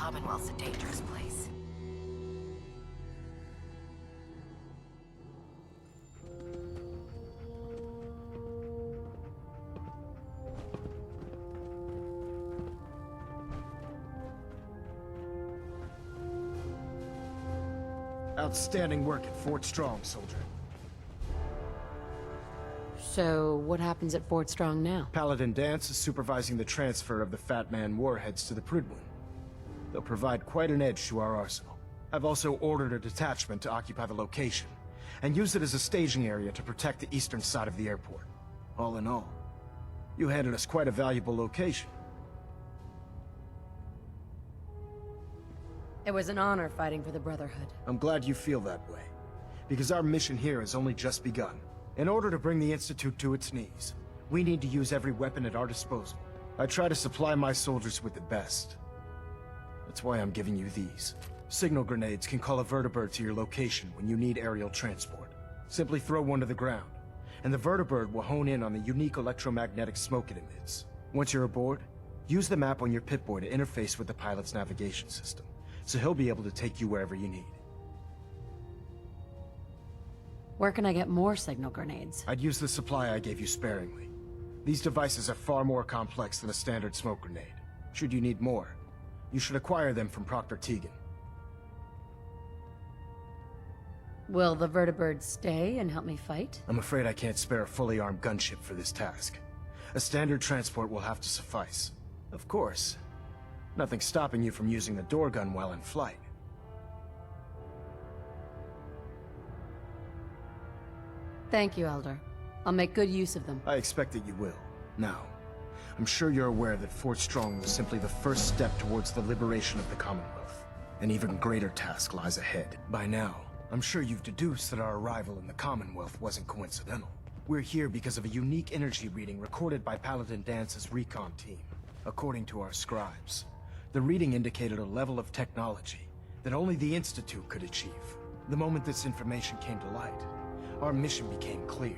Commonwealth's a dangerous place. Outstanding work at Fort Strong, soldier. So, what happens at Fort Strong now? Paladin Danse is supervising the transfer of the Fat Man warheads to the Prydwen. They'll provide quite an edge to our arsenal. I've also ordered a detachment to occupy the location, and use it as a staging area to protect the eastern side of the airport. All in all, you handed us quite a valuable location. It was an honor fighting for the Brotherhood. I'm glad you feel that way, because our mission here has only just begun. In order to bring the Institute to its knees, we need to use every weapon at our disposal. I try to supply my soldiers with the best. That's why I'm giving you these. Signal grenades can call a vertibird to your location when you need aerial transport. Simply throw one to the ground, and the vertibird will hone in on the unique electromagnetic smoke it emits. Once you're aboard, use the map on your Pip-Boy to interface with the pilot's navigation system, so he'll be able to take you wherever you need. Where can I get more signal grenades? I'd use the supply I gave you sparingly. These devices are far more complex than a standard smoke grenade. Should you need more, you should acquire them from Proctor Tegan. Will the vertibird stay and help me fight? I'm afraid I can't spare a fully armed gunship for this task. A standard transport will have to suffice. Of course, nothing stopping you from using the door gun while in flight. Thank you, Elder. I'll make good use of them. I expect that you will. Now, I'm sure you're aware that Fort Strong was simply the first step towards the liberation of the Commonwealth. An even greater task lies ahead. By now, I'm sure you've deduced that our arrival in the Commonwealth wasn't coincidental. We're here because of a unique energy reading recorded by Paladin Dance's recon team. According to our scribes, the reading indicated a level of technology that only the Institute could achieve. The moment this information came to light, our mission became clear.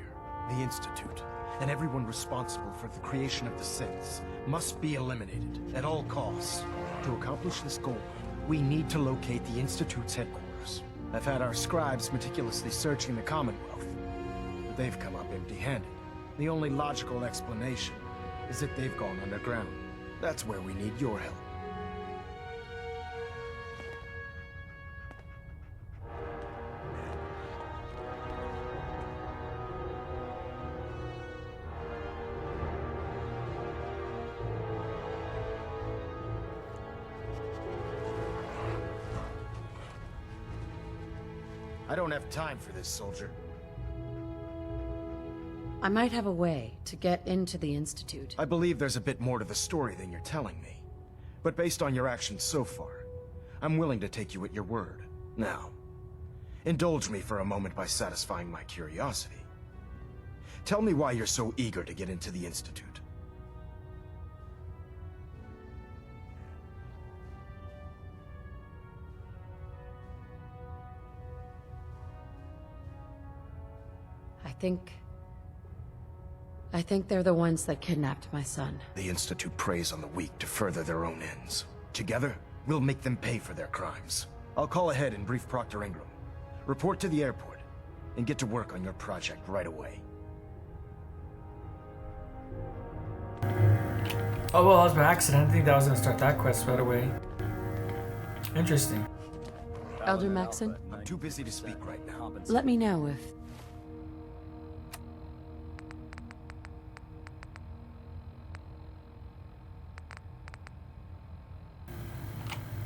The Institute, and everyone responsible for the creation of the synths, must be eliminated at all costs. To accomplish this goal, we need to locate the Institute's headquarters. I've had our scribes meticulously searching the Commonwealth, but they've come up empty-handed. The only logical explanation is that they've gone underground. That's where we need your help. I don't have time for this, soldier. I might have a way to get into the Institute. I believe there's a bit more to the story than you're telling me. But based on your actions so far, I'm willing to take you at your word. Now, indulge me for a moment by satisfying my curiosity. Tell me why you're so eager to get into the Institute. I think they're the ones that kidnapped my son. The Institute preys on the weak to further their own ends. Together, we'll make them pay for their crimes. I'll call ahead and brief Proctor Ingram. Report to the airport, and get to work on your project right away. Oh, well, that was by accident. I didn't think that was going to start that quest right away. Interesting. Elder Maxon, I'm too busy to speak right now. let me know if...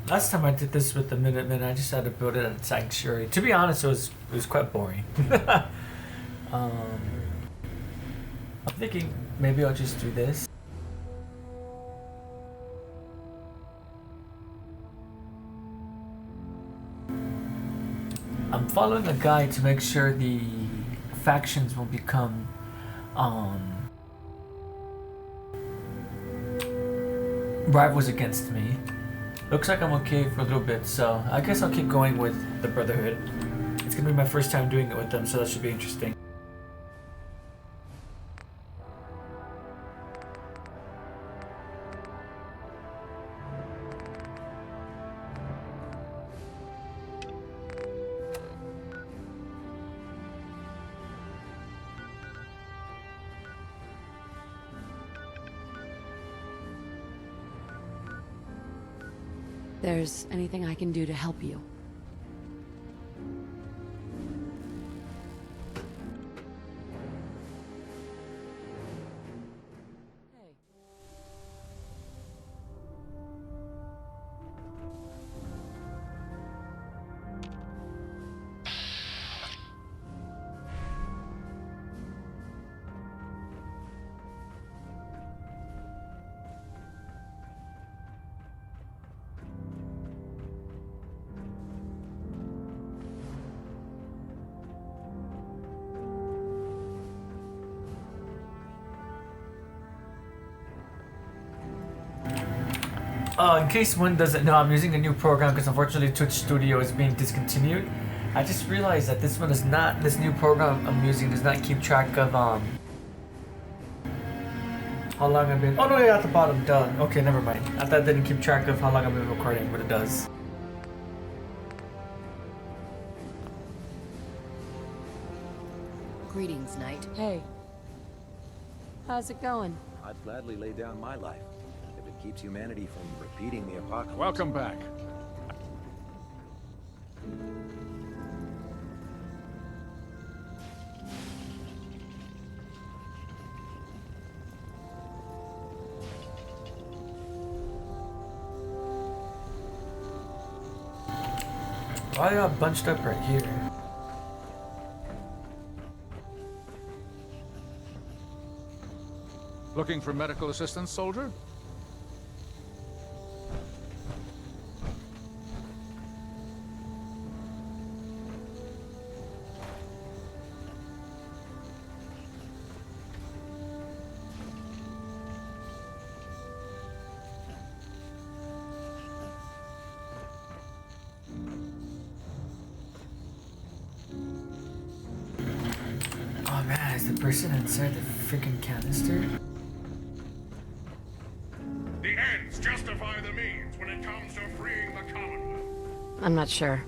Last time I did this with the Minutemen, I just had to build it at Sanctuary. To be honest, it was quite boring. I'm thinking maybe I'll just do this. I'm following a guide to make sure the factions will become rivals against me. Looks like I'm okay for a little bit, so I guess I'll keep going with the Brotherhood. It's gonna be my first time doing it with them, so that should be interesting. there's anything I can do to help you. Hey. In case one doesn't know, I'm using a new program because unfortunately Twitch Studio is being discontinued. I just realized that this new program I'm using does not keep track of how long I've been. Oh no, yeah, at the bottom, duh. Okay, never mind. I thought it didn't keep track of how long I've been recording, but it does. Greetings, Knight. Hey. How's it going? I'd gladly lay down my life if it keeps humanity from repeating the apocalypse. Welcome back. Why are y'all bunched up right here? Looking for medical assistance, soldier? Oh man, is the person inside the freaking canister? The ends justify the means when it comes to freeing the Commonwealth. I'm not sure.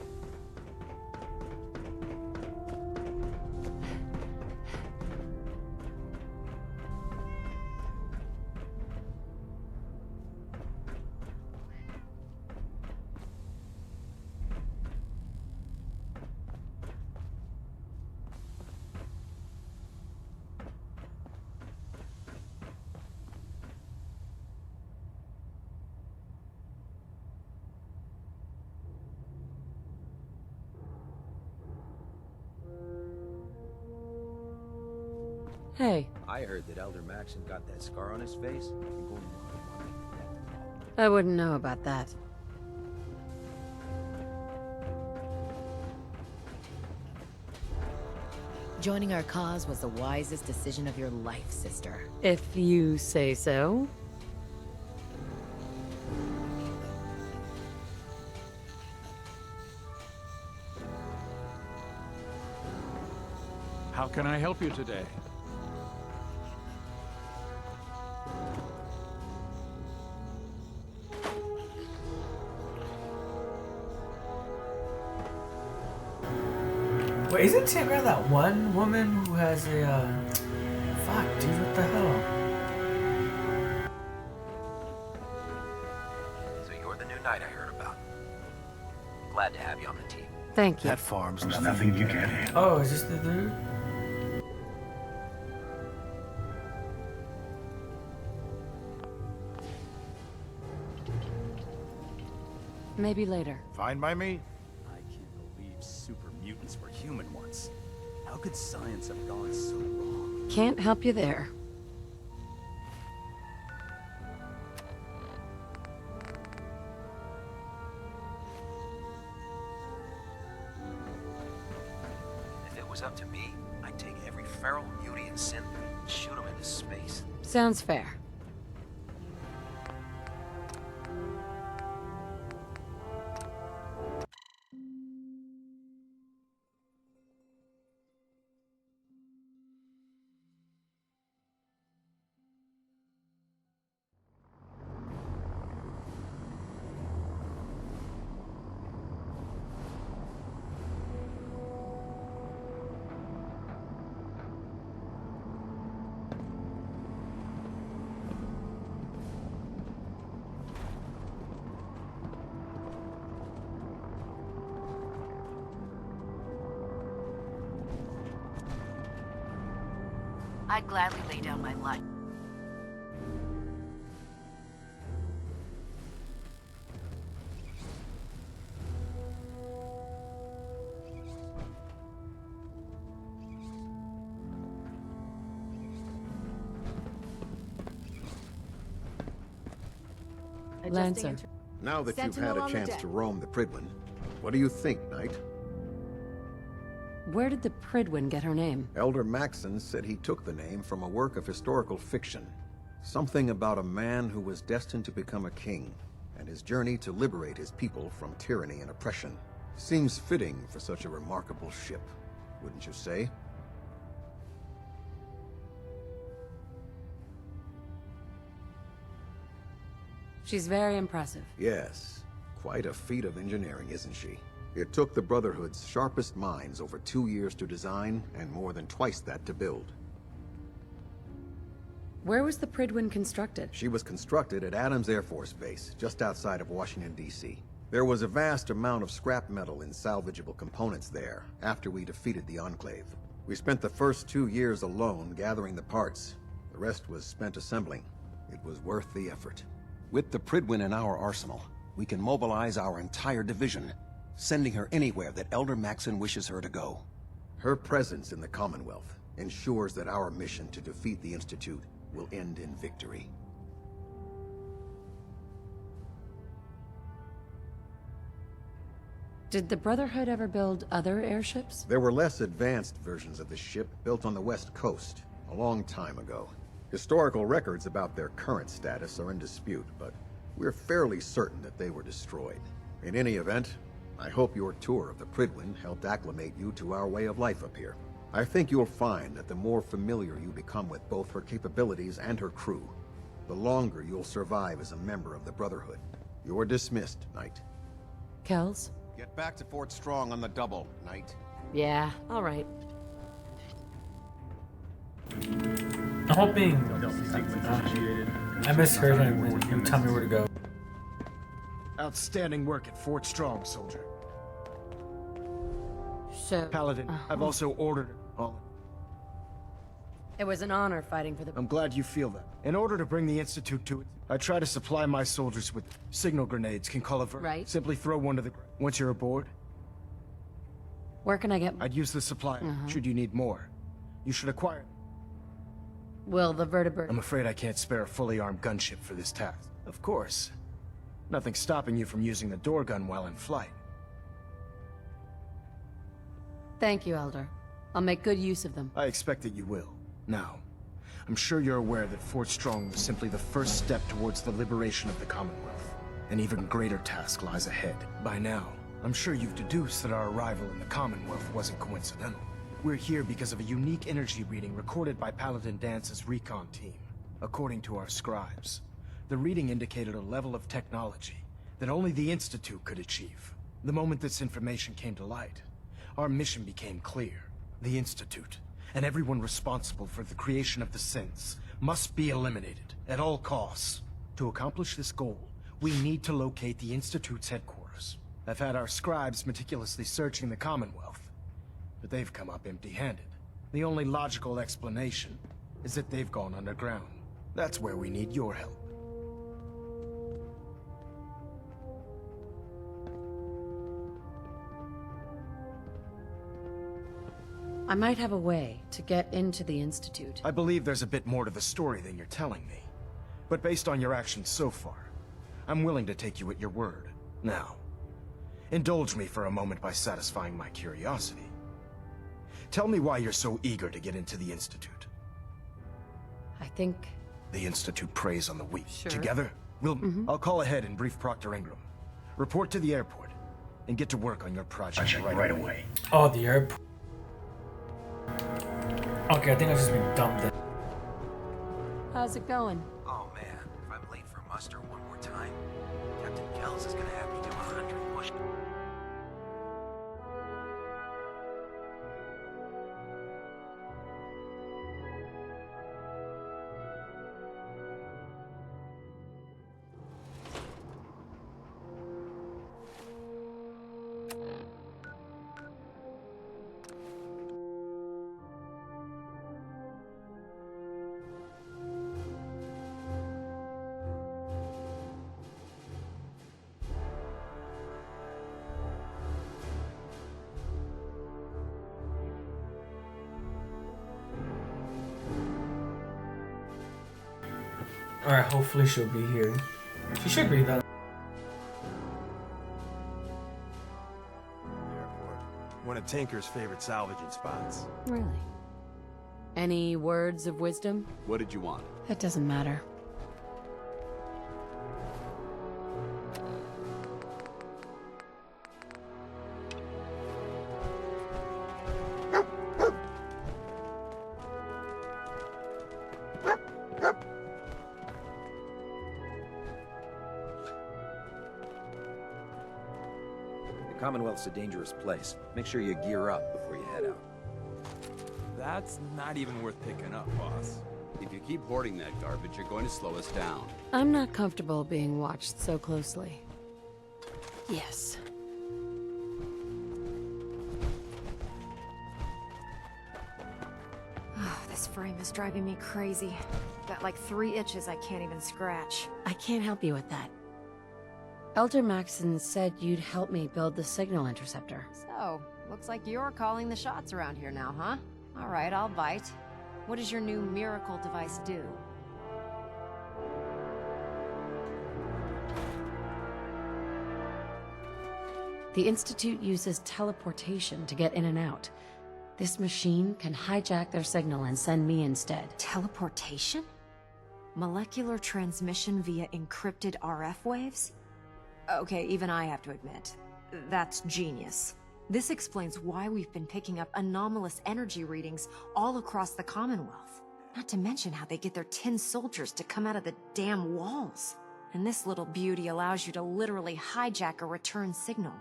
Hey, I heard that Elder Maxon got that scar on his face. I wouldn't know about that. Joining our cause was the wisest decision of your life, sister. If you say so. How can I help you today? Wait, isn't Tangra that one woman who has a, fuck, dude, what the hell? So you're the new knight I heard about. Glad to have you on the team. Thank you. That farm's nothing you can handle. Oh, is this the dude? Maybe later. Fine by me. I can't believe super mutants were human once. How could science have gone so wrong? Can't help you there. If it was up to me, I'd take every feral mutant and synth and shoot them into space. Sounds fair. I'd gladly lay down my life. Lancer. Now that you've Sentinel had a on the chance deck. to roam the Pridwen, what do you think, Knight? Where did the Pridwen get her name? Elder Maxon said he took the name from a work of historical fiction. Something about a man who was destined to become a king, and his journey to liberate his people from tyranny and oppression. Seems fitting for such a remarkable ship, wouldn't you say? She's very impressive. Yes. Quite a feat of engineering, isn't she? It took the Brotherhood's sharpest minds over 2 years to design, and more than twice that to build. Where was the Pridwen constructed? She was constructed at Adams Air Force Base, just outside of Washington, D.C. There was a vast amount of scrap metal and salvageable components there, after we defeated the Enclave. We spent the first 2 years alone gathering the parts. The rest was spent assembling. It was worth the effort. With the Pridwen in our arsenal, we can mobilize our entire division, sending her anywhere that Elder Maxon wishes her to go. Her presence in the Commonwealth ensures that our mission to defeat the Institute will end in victory. Did the Brotherhood ever build other airships? There were less advanced versions of the ship built on the West Coast a long time ago. Historical records about their current status are in dispute, but we're fairly certain that they were destroyed. In any event, I hope your tour of the Pridwen helped acclimate you to our way of life up here. I think you'll find that the more familiar you become with both her capabilities and her crew, the longer you'll survive as a member of the Brotherhood. You're dismissed, Knight. Kells? Get back to Fort Strong on the double, Knight. Yeah, all right. I'm hoping. I misheard him when you tell me where to go. Outstanding work at Fort Strong, soldier. So, Paladin, I've also ordered all. it was an honor fighting for the... I'm glad you feel that. In order to bring the Institute to it, I try to supply my soldiers with signal grenades, can call a Right. Simply throw one to the ground. Once you're aboard, Where can I get... I'd use the supply, should you need more. You should acquire. Will the vertebrate... I'm afraid I can't spare a fully armed gunship for this task. Of course. Nothing's stopping you from using the door gun while in flight. Thank you, Elder. I'll make good use of them. I expect that you will. Now, I'm sure you're aware that Fort Strong was simply the first step towards the liberation of the Commonwealth. An even greater task lies ahead. By now, I'm sure you've deduced that our arrival in the Commonwealth wasn't coincidental. We're here because of a unique energy reading recorded by Paladin Dance's recon team. According to our scribes, the reading indicated a level of technology that only the Institute could achieve. The moment this information came to light, our mission became clear. The Institute, and everyone responsible for the creation of the synths, must be eliminated at all costs. To accomplish this goal, we need to locate the Institute's headquarters. I've had our scribes meticulously searching the Commonwealth, but they've come up empty-handed. The only logical explanation is that they've gone underground. That's where we need your help. I might have a way to get into the Institute. I believe there's a bit more to the story than you're telling me. But based on your actions so far, I'm willing to take you at your word. Now, indulge me for a moment by satisfying my curiosity. Tell me why you're so eager to get into the Institute. I think... The Institute preys on the weak. Sure. Together, I'll call ahead and brief Proctor Ingram. Report to the airport, and get to work on your project right away. Oh, the airport. Okay, I think I've just been dumped in. How's it going? Oh man, if I'm late for muster one more time, Captain Kells is gonna have me do 100 push. Alright, hopefully she'll be here. She should be though. Airport. One of Tinker's favorite salvaging spots. Really? Any words of wisdom? What did you want? It doesn't matter. The Commonwealth's a dangerous place. Make sure you gear up before you head out. That's not even worth picking up, boss. If you keep hoarding that garbage, you're going to slow us down. I'm not comfortable being watched so closely. Yes. Oh, this frame is driving me crazy. Got like 3 itches I can't even scratch. I can't help you with that. Elder Maxon said you'd help me build the signal interceptor. So, looks like you're calling the shots around here now, huh? Alright, I'll bite. What does your new miracle device do? The Institute uses teleportation to get in and out. This machine can hijack their signal and send me instead. Teleportation? Molecular transmission via encrypted RF waves? Okay, even I have to admit, that's genius. This explains why we've been picking up anomalous energy readings all across the Commonwealth. Not to mention how they get their tin soldiers to come out of the damn walls. And this little beauty allows you to literally hijack a return signal.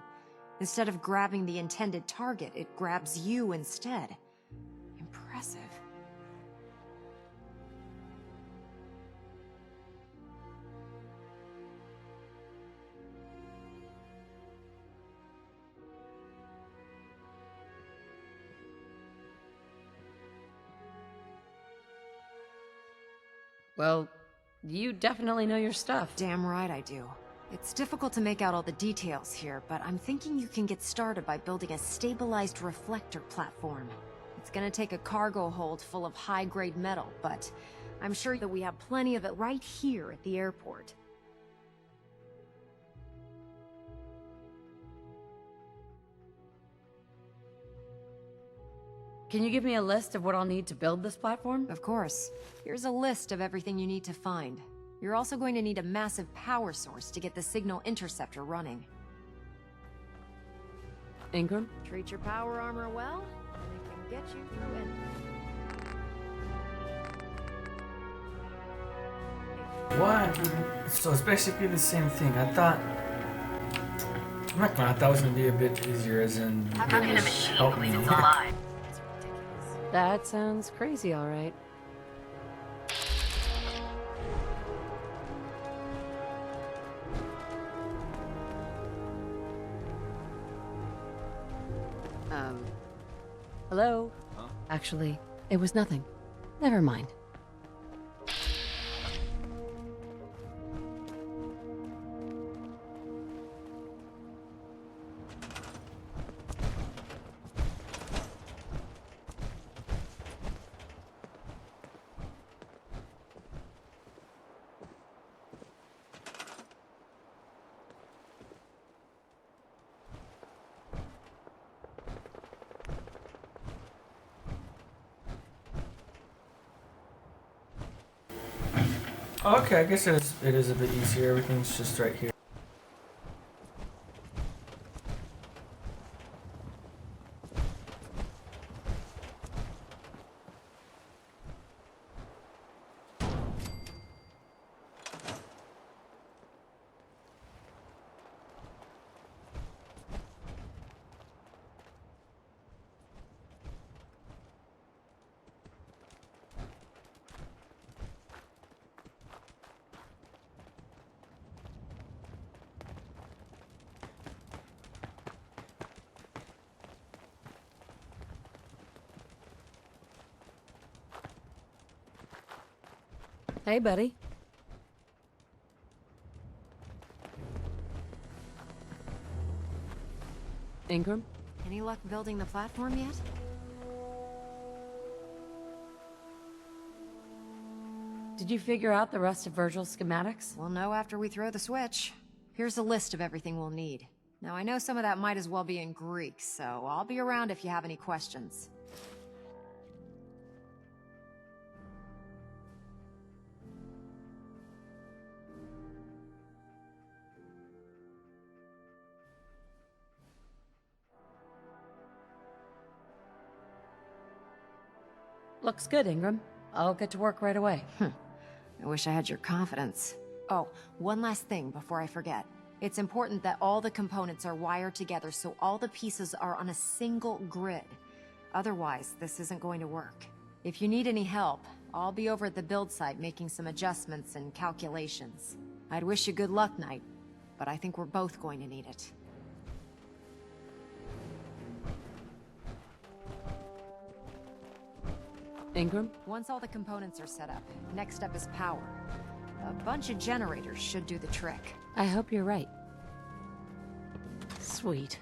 Instead of grabbing the intended target, it grabs you instead. Impressive. Well, you definitely know your stuff. Damn right I do. It's difficult to make out all the details here, but I'm thinking you can get started by building a stabilized reflector platform. It's gonna take a cargo hold full of high-grade metal, but I'm sure that we have plenty of it right here at the airport. Can you give me a list of what I'll need to build this platform? Of course. Here's a list of everything you need to find. You're also going to need a massive power source to get the signal interceptor running. Ingram? Treat your power armor well, and it can get you through anything. What? So it's basically the same thing. I thought... I'm not gonna, I thought it was gonna be a bit easier as in... help me. That sounds crazy, all right. Hello? Huh? Actually, it was nothing. Never mind. Okay, I guess it is a bit easier. Everything's just right here. Hey, buddy. Ingram? Any luck building the platform yet? Did you figure out the rest of Virgil's schematics? We'll know after we throw the switch. Here's a list of everything we'll need. Now, I know some of that might as well be in Greek, so I'll be around if you have any questions. Looks good, Ingram. I'll get to work right away. I wish I had your confidence. Oh, one last thing before I forget. It's important that all the components are wired together so all the pieces are on a single grid. Otherwise, this isn't going to work. If you need any help, I'll be over at the build site making some adjustments and calculations. I'd wish you good luck, Knight, but I think we're both going to need it. Ingram? Once all the components are set up, next up is power. A bunch of generators should do the trick. I hope you're right. Sweet.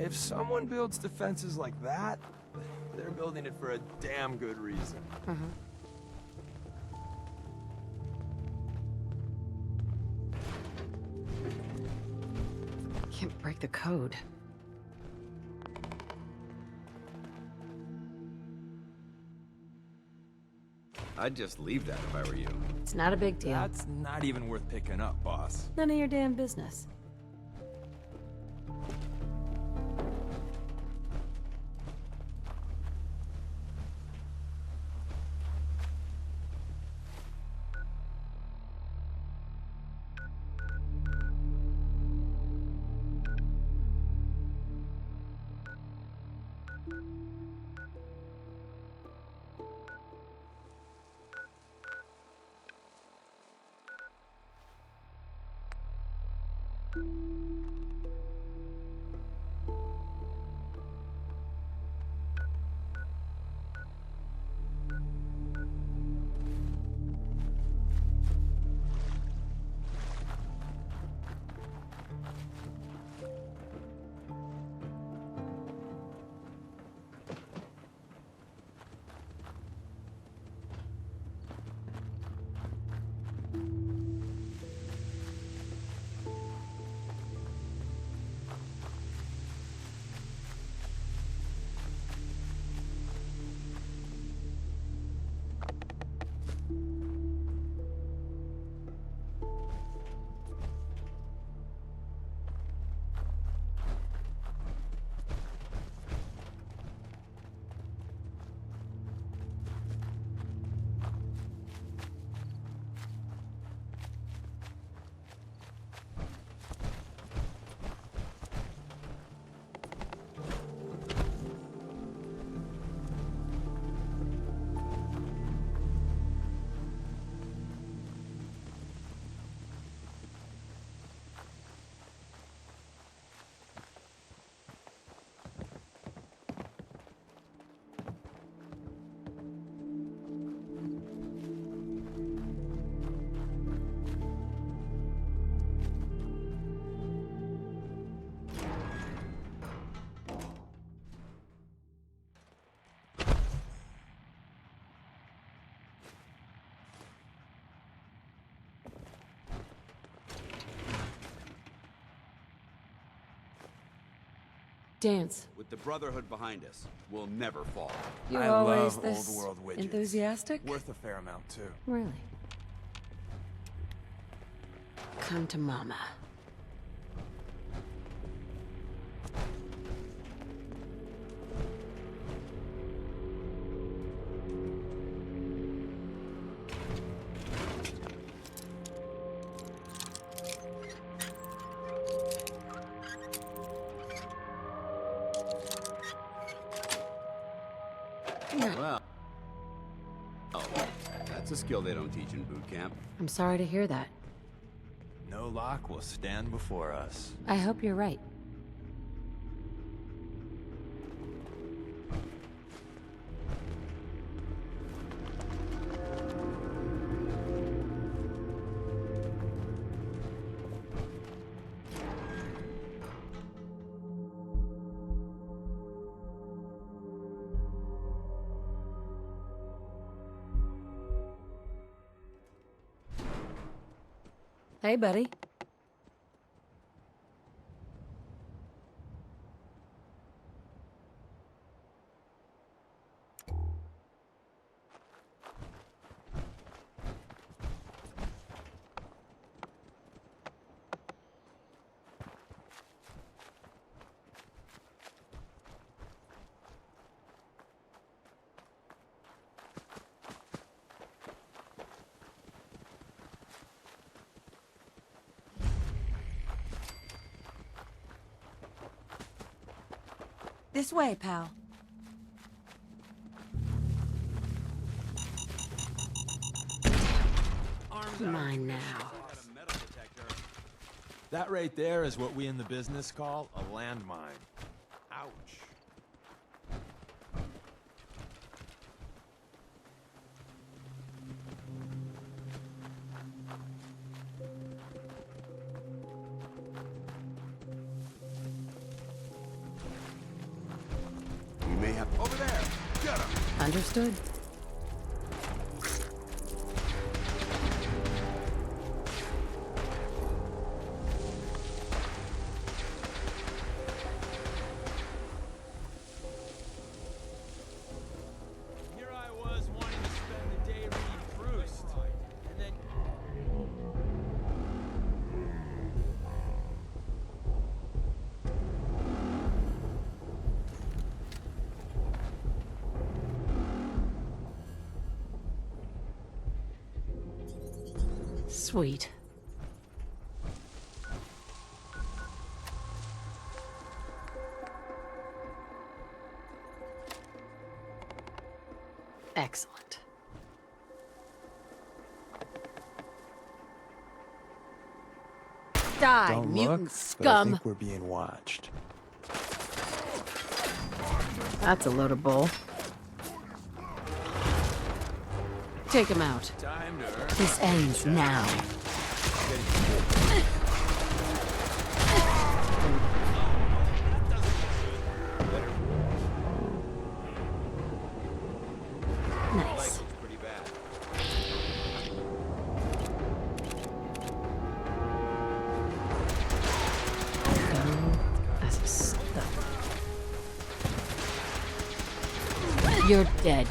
If someone builds defenses like that, they're building it for a damn good reason. Can't break the code. I'd just leave that if I were you. It's not a big deal. That's not even worth picking up, boss. None of your damn business. Dance. With the Brotherhood behind us, we'll never fall. You're I always love this old world widgets. enthusiastic? Worth a fair amount, too. Really? Come to Mama. Well, that's a skill they don't teach in boot camp. I'm sorry to hear that. No lock will stand before us. I hope you're right. Hey, buddy. This way, pal. Mine now. That right there is what we in the business call a landmine. Ouch. We may have... Over there! Get him! Understood. Here I was wanting to spend the day reading Sweet. Excellent. Die, Don't mutant look, scum! but I think we're being watched. That's a load of bull. Take him out. Time to earn. This ends now. Nice. Pretty bad. As a stuff. You're dead.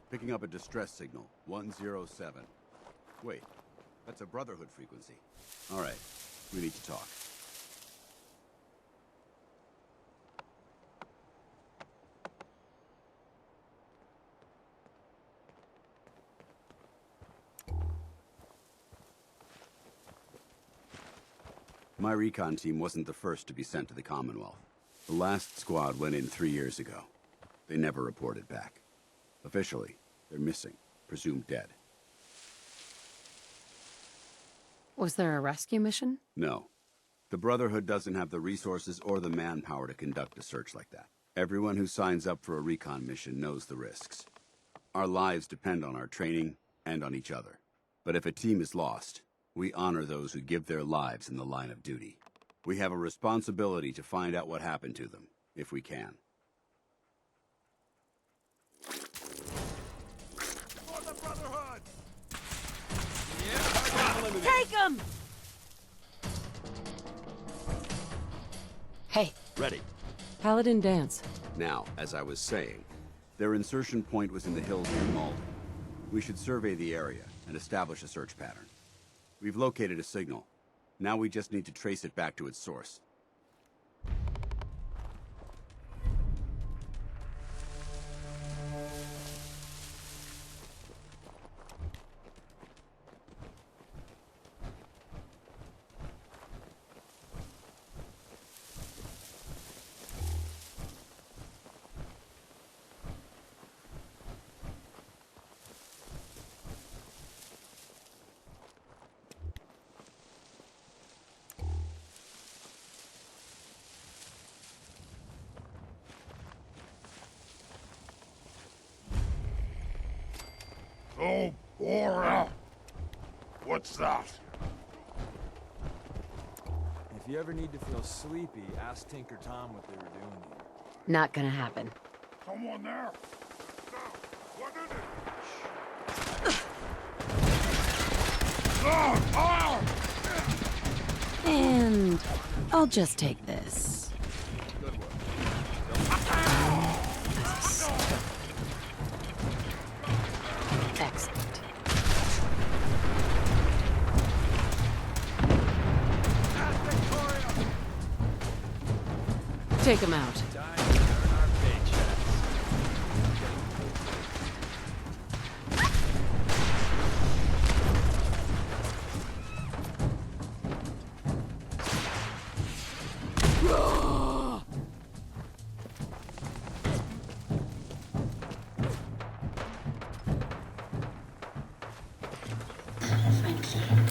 Picking up a distress signal, 107. Wait, that's a Brotherhood frequency. All right, we need to talk. My recon team wasn't the first to be sent to the Commonwealth. The last squad went in 3 years ago. They never reported back. Officially, they're missing, presumed dead. Was there a rescue mission? No. The Brotherhood doesn't have the resources or the manpower to conduct a search like that. Everyone who signs up for a recon mission knows the risks. Our lives depend on our training and on each other. But if a team is lost, we honor those who give their lives in the line of duty. We have a responsibility to find out what happened to them, if we can. Take him! Hey. Ready. Paladin dance. Now, as I was saying, their insertion point was in the hills near Malden. We should survey the area and establish a search pattern. We've located a signal. Now we just need to trace it back to its source. Oh, Bora! What's that? If you ever need to feel sleepy, ask Tinker Tom what they were doing here. Not gonna happen. Someone there? No, what is it? And I'll just take this. Excellent. Take him out.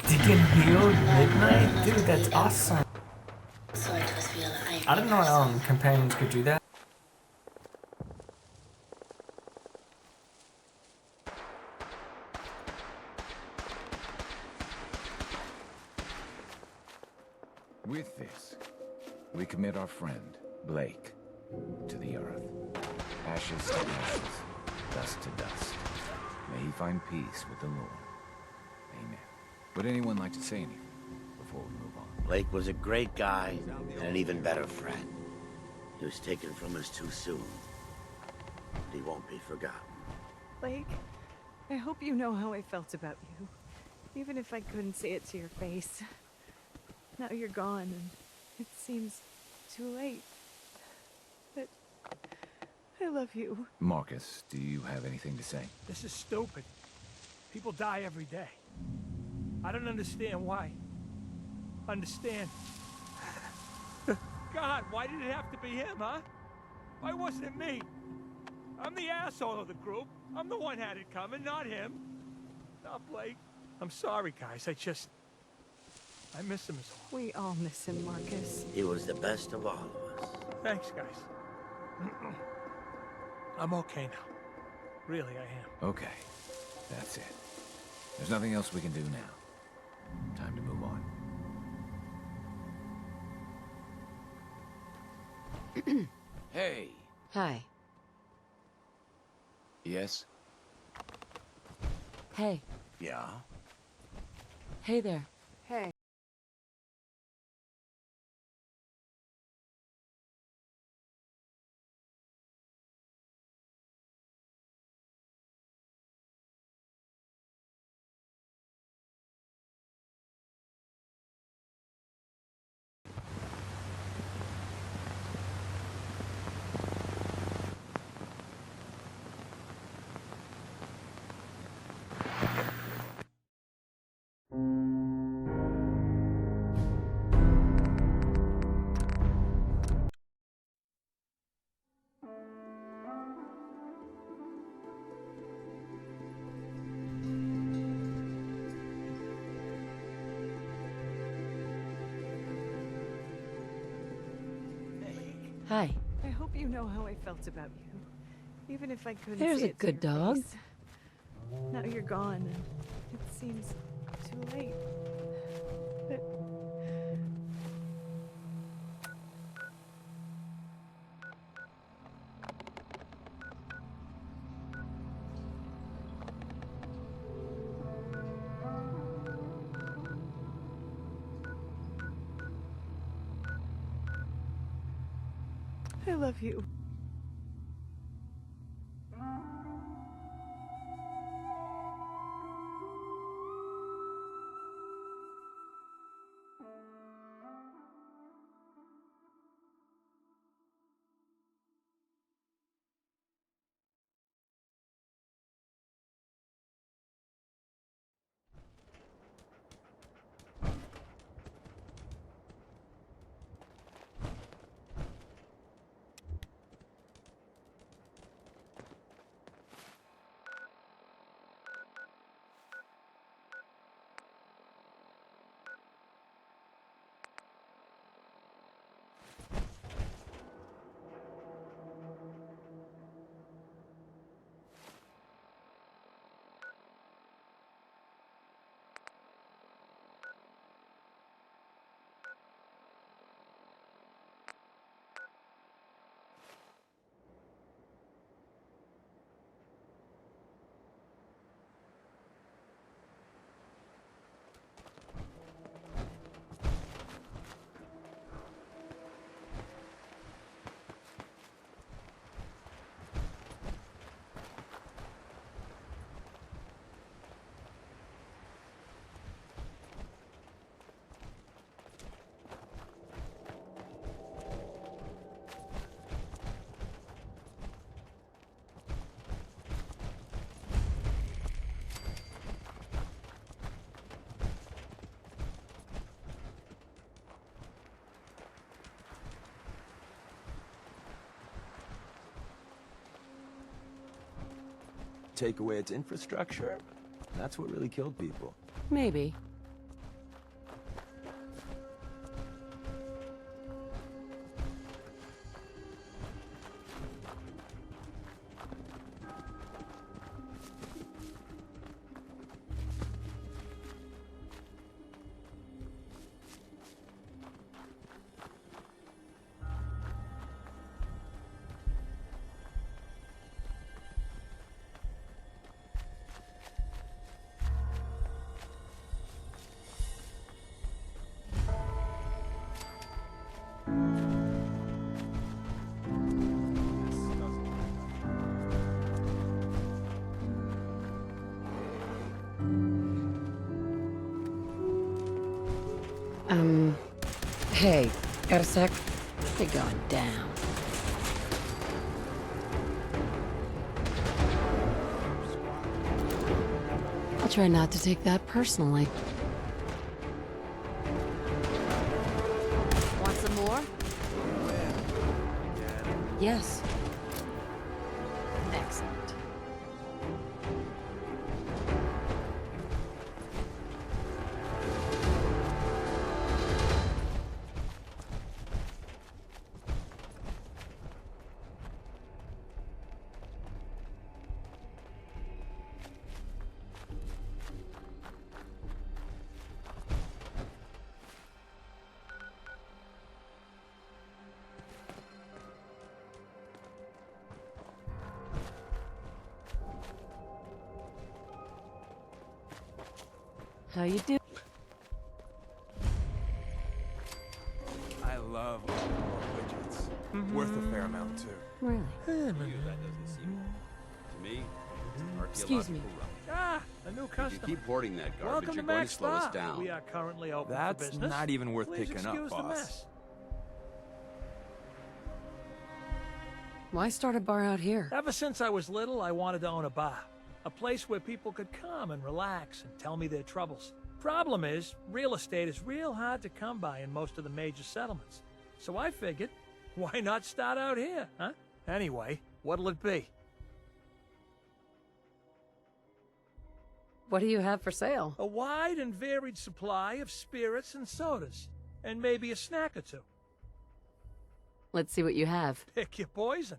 Deacon healed midnight? Dude, that's awesome. I didn't know companions could do that. With this, we commit our friend, Blake, to the earth. Ashes to ashes, dust to dust. May he find peace with the Lord. Amen. Would anyone like to say anything before we move on? Blake was a great guy and an even better friend. He was taken from us too soon. But he won't be forgotten. Blake, I hope you know how I felt about you. Even if I couldn't say it to your face. Now you're gone, and it seems too late. But I love you. Marcus, do you have anything to say? This is stupid. People die every day. I don't understand why. Understand? God, why did it have to be him, huh? Why wasn't it me? I'm the asshole of the group. I'm the one had it coming, not him. Not Blake. I'm sorry, guys. I miss him as well. We all miss him, Marcus. He was the best of all of us. Thanks, guys. I'm okay now. Really, I am. Okay, that's it. There's nothing else we can do now. Time to move on. Hey. Hi. Yes? Hey. Yeah? Hey there. Hey. Hi. I hope you know how I felt about you. Even if I couldn't There's say a it to good your dog. face. Now you're gone, and it seems too late. But I love you. take away its infrastructure, that's what really killed people. Maybe. Hey, got a sec? You're going down. I'll try not to take that personally. Want some more? Yes. Excellent. How you do? I love widgets. Worth a fair amount, too. Really? That doesn't seem... To me, Excuse me. Ah, a new If you customer. keep hoarding that garbage, Welcome you're to going to Max slow us Bar. down. We are currently open for That's business. not even worth Please picking up, excuse the boss. mess. Why start a bar out here? Ever since I was little, I wanted to own a bar. A place where people could come and relax and tell me their troubles. Problem is, real estate is real hard to come by in most of the major settlements. So I figured, why not start out here, huh? Anyway, what'll it be? What do you have for sale? A wide and varied supply of spirits and sodas. And maybe a snack or two. Let's see what you have. Pick your poison.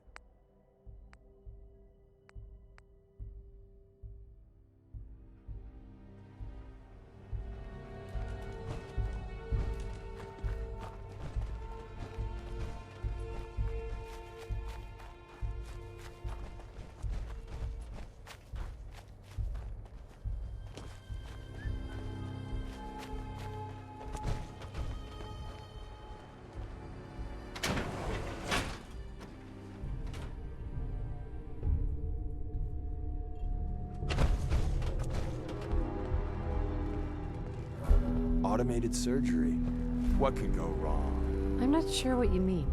Automated surgery. What could go wrong? I'm not sure what you mean.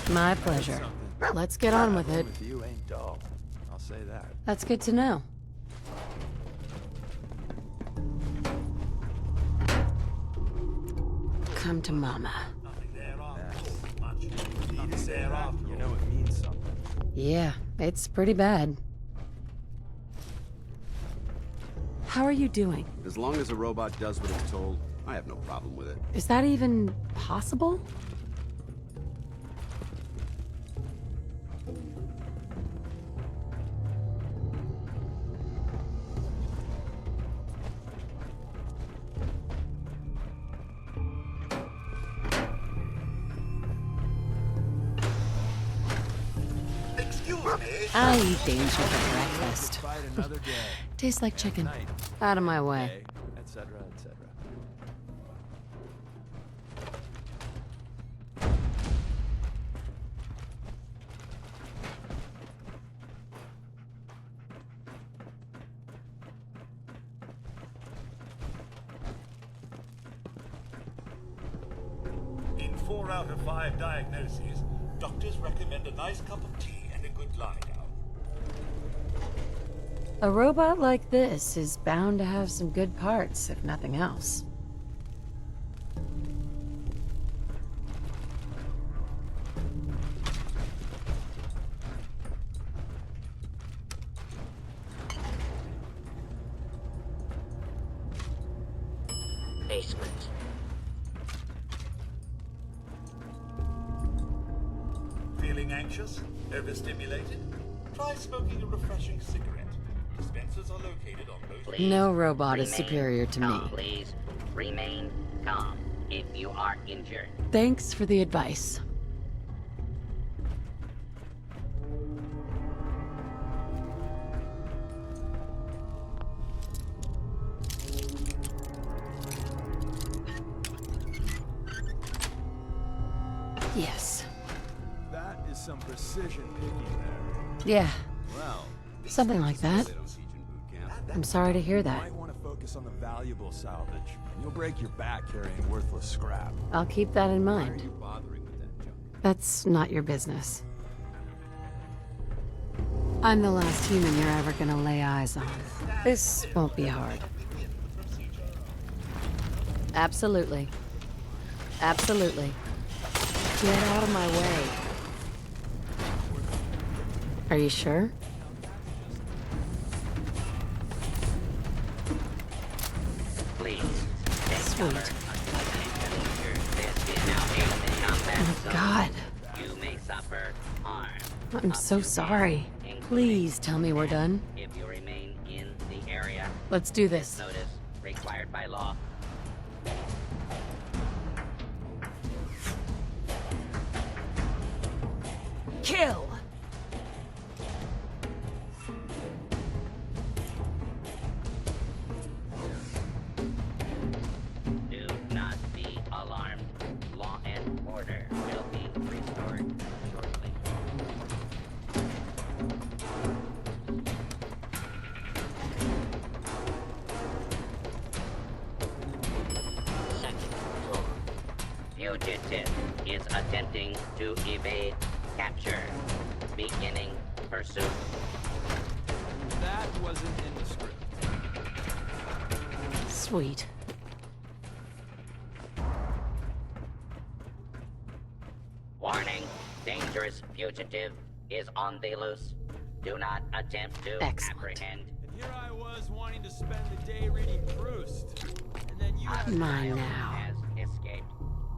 My pleasure. Let's get on with it. With you ain't dull. I'll say that. That's good to know. Come to Mama. You know it means something. Yeah, it's pretty bad. How are you doing? As long as a robot does what it's told, I have no problem with it. Is that even possible? I eat danger for breakfast. Tastes like chicken. Out of my way. Etc., etc. In 4 out of 5 diagnoses, doctors recommend a nice cup of tea and a good lie down. A robot like this is bound to have some good parts, if nothing else. Basement. Feeling anxious? Overstimulated? Try smoking a refreshing cigarette. Dispensers are located on both. No robot is superior to me. Please remain calm if you are injured. Thanks for the advice. Yes. That is some precision picking there. Yeah. Well, Something like that. I'm sorry to hear you that. might want to focus on the valuable salvage. You'll break your back carrying worthless scrap. I'll keep that in mind. That's not your business. I'm the last human you're ever gonna lay eyes on. This won't be hard. Absolutely. Absolutely. Get out of my way. Are you sure? Please. Sweet. Oh, God. You may suffer harm. I'm so sorry. Please tell me we're done. If you remain in the area. Let's do this. Notice required by law. Kill! Do not be alarmed. Law and order will be restored shortly. Second floor. Fugitive is attempting to evade capture. Beginning pursuit. That wasn't in the script. Sweet. Warning, dangerous fugitive is on the loose. Do not attempt to apprehend. And here I was wanting to spend the day reading Proust. And then you had Mine now. Has escaped.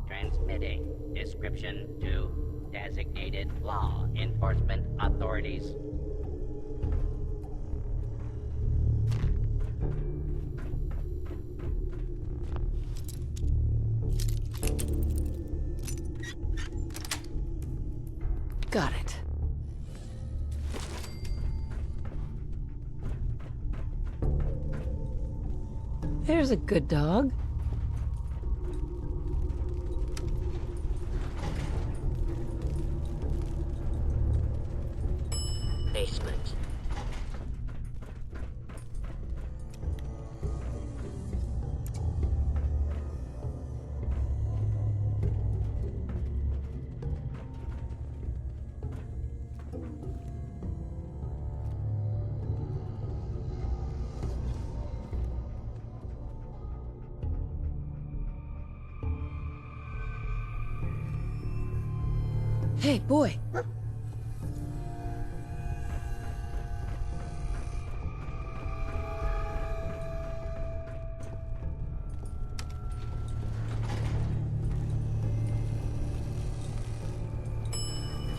Transmitting description to designated law enforcement authorities. Got it. There's a good dog. Basement. Hey, boy.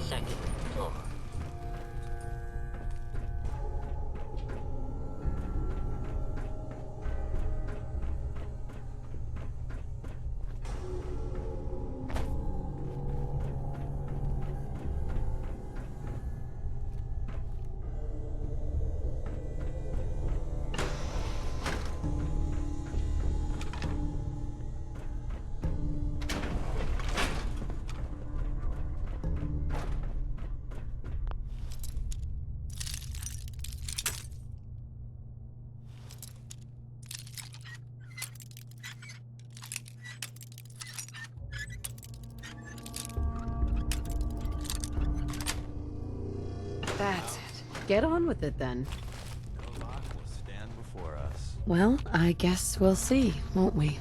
Second floor. That's it. Get on with it then. No loss, Well, I guess we'll see, won't we?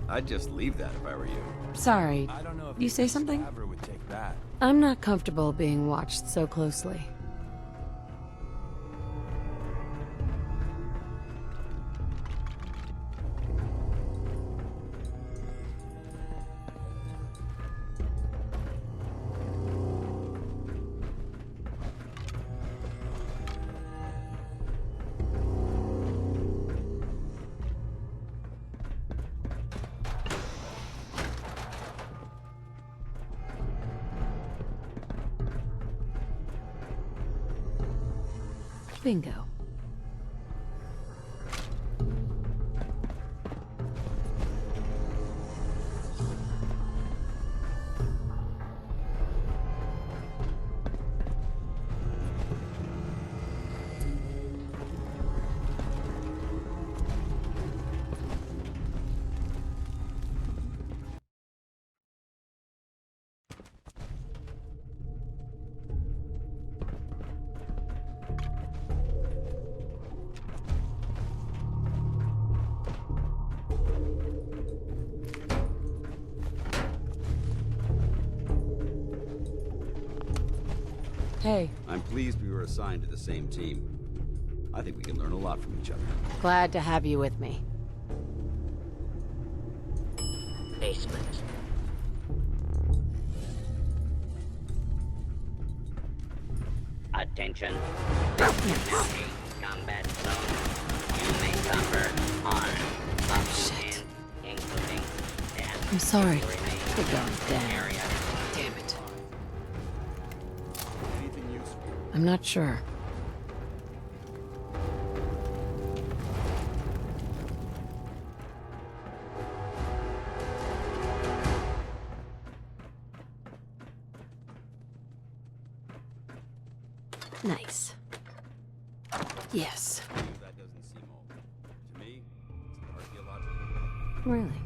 I'd just leave that if I were you. Sorry, I don't know if you say something? Ever would take that. I'm not comfortable being watched so closely. Bingo. Hey. I'm pleased we were assigned to the same team. I think we can learn a lot from each other. Glad to have you with me. Basement. Attention. Emergency combat zone. You may suffer harm up to and including death. I'm sorry. Remain We're going down. area. Damn it. Anything useful? I'm not sure. Nice. Yes. That doesn't seem old. To me, it's an archaeological. Really?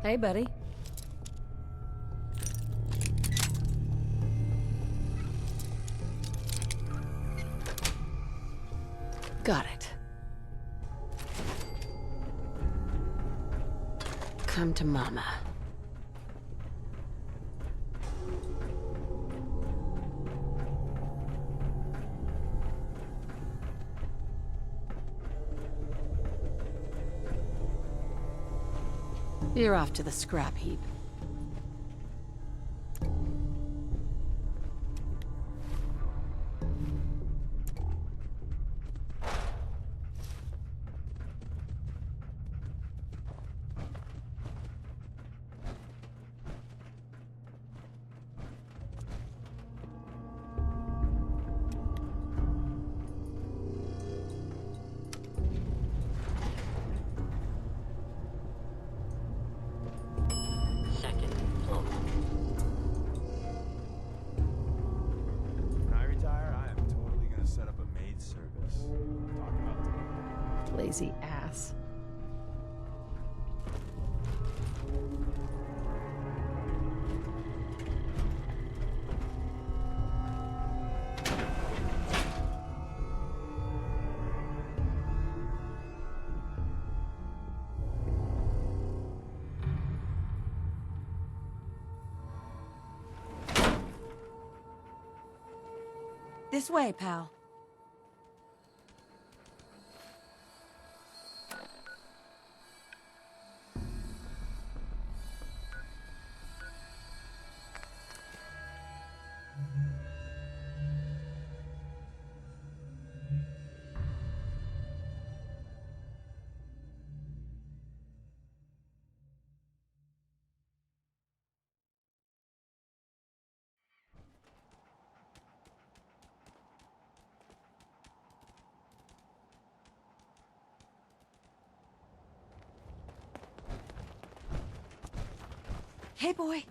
Hey, buddy. Got it. Come to Mama. You're off to the scrap heap. Second floor. When I retire, I am totally gonna set up a maid service. Talk about Lazy ass. This way, pal. Hey, boy.